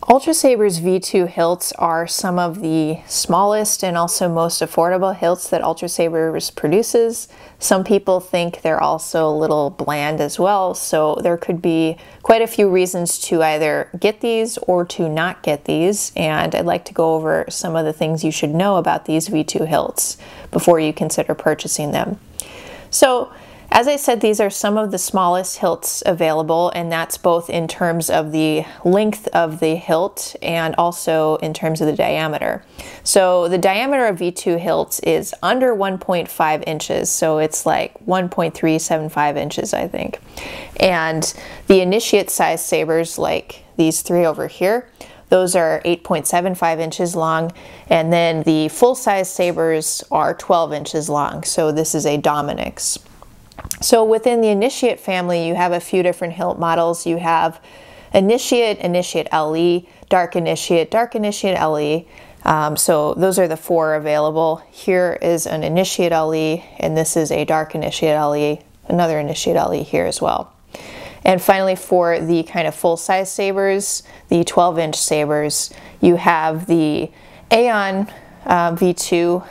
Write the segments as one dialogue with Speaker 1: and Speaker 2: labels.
Speaker 1: Ultrasabers V2 hilts are some of the smallest and also most affordable hilts that Ultrasabers produces. Some people think they're also a little bland as well, so there could be quite a few reasons to either get these or to not get these, and I'd like to go over some of the things you should know about these V2 hilts before you consider purchasing them. So, as I said, these are some of the smallest hilts available, and that's both in terms of the length of the hilt and also in terms of the diameter. So the diameter of V2 hilts is under 1.5 inches, so it's like 1.375 inches, I think. And the initiate size sabers, like these three over here, those are 8.75 inches long, and then the full-size sabers are 12 inches long, so this is a Dominix. So within the Initiate family, you have a few different hilt models. You have Initiate, Initiate LE, Dark Initiate, Dark Initiate LE. So those are the four available. Here is an Initiate LE, and this is a Dark Initiate LE, another Initiate LE here as well. And finally, for the kind of full-size sabers, the 12-inch sabers, you have the Aeon V2,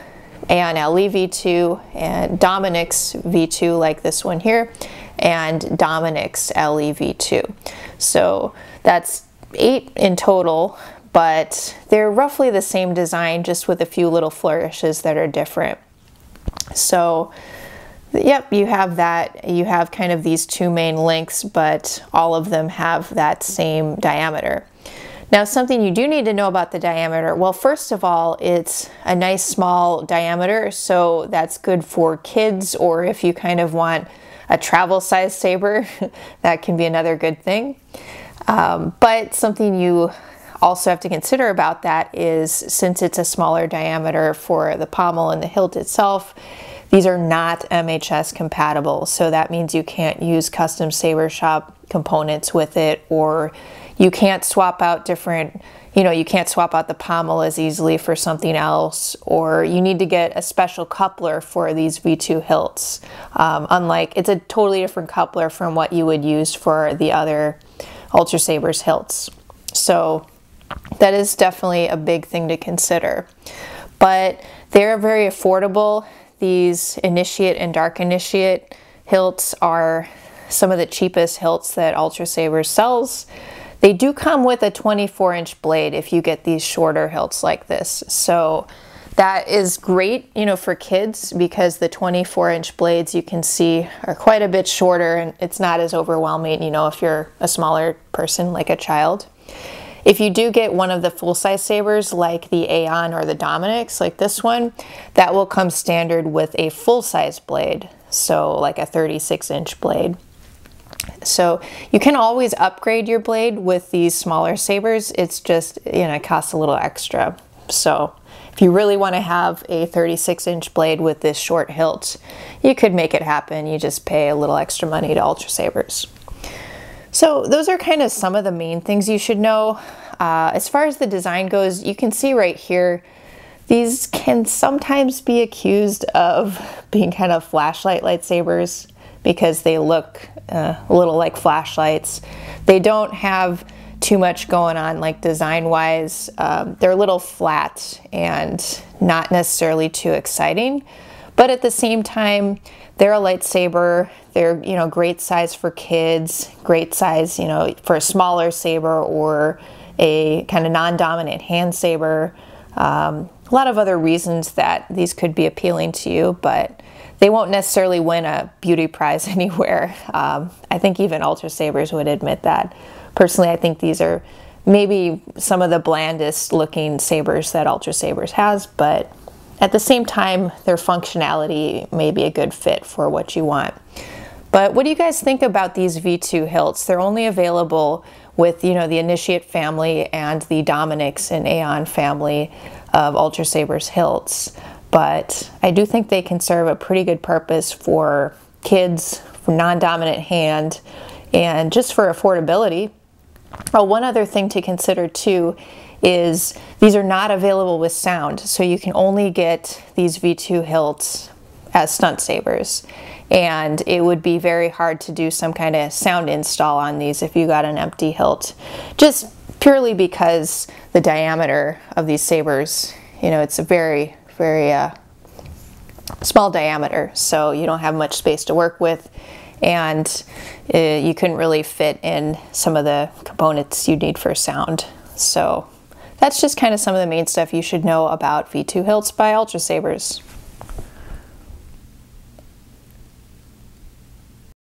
Speaker 1: Aeon LE V2, and Dominix V2 like this one here, and Dominix LE V2. So that's 8 in total, but they're roughly the same design, just with a few little flourishes that are different. So yep, you have that. You have kind of these two main lengths, but all of them have that same diameter. Now, something you do need to know about the diameter, well, first of all, it's a nice small diameter, so that's good for kids, or if you kind of want a travel size saber, that can be another good thing. But something you also have to consider about that is, since it's a smaller diameter for the pommel and the hilt itself, these are not MHS compatible, so that means you can't use custom saber shop components with it, or you can't swap out different, you can't swap out the pommel as easily for something else, or you need to get a special coupler for these V2 hilts. It's a totally different coupler from what you would use for the other Ultrasabers hilts. So that is definitely a big thing to consider. But they're very affordable. These Initiate and Dark Initiate hilts are some of the cheapest hilts that Ultrasabers sells. They do come with a 24-inch blade if you get these shorter hilts like this. So that is great, for kids, because the 24-inch blades, you can see, are quite a bit shorter, and it's not as overwhelming, if you're a smaller person like a child. If you do get one of the full-size sabers like the Aeon or the Dominix, like this one, that will come standard with a full-size blade, so like a 36-inch blade. So you can always upgrade your blade with these smaller sabers. It's just, it costs a little extra. So if you really want to have a 36-inch blade with this short hilt, you could make it happen. You just pay a little extra money to Ultrasabers. So those are kind of some of the main things you should know. As far as the design goes, you can see right here, these can sometimes be accused of being kind of flashlight lightsabers, because they look a little like flashlights. They don't have too much going on, like design-wise. They're a little flat and not necessarily too exciting, but at the same time, they're a lightsaber. They're, great size for kids, great size, for a smaller saber or a kind of non-dominant hand saber. A lot of other reasons that these could be appealing to you, but they won't necessarily win a beauty prize anywhere. I think even Ultrasabers would admit that. Personally, I think these are maybe some of the blandest looking sabers that Ultrasabers has, but at the same time, their functionality may be a good fit for what you want. But what do you guys think about these V2 hilts? They're only available with, the Initiate family and the Dominix and Aeon family of Ultrasabers hilts. But I do think they can serve a pretty good purpose for kids, for non-dominant hand, and just for affordability. Oh, one other thing to consider too is these are not available with sound, so you can only get these V2 hilts as stunt sabers. And it would be very hard to do some kind of sound install on these if you got an empty hilt. Just purely because the diameter of these sabers, you know, it's a very, very small diameter, so you don't have much space to work with, and you couldn't really fit in some of the components you need for sound. So that's just kind of some of the main stuff you should know about V2 hilts by Ultrasabers.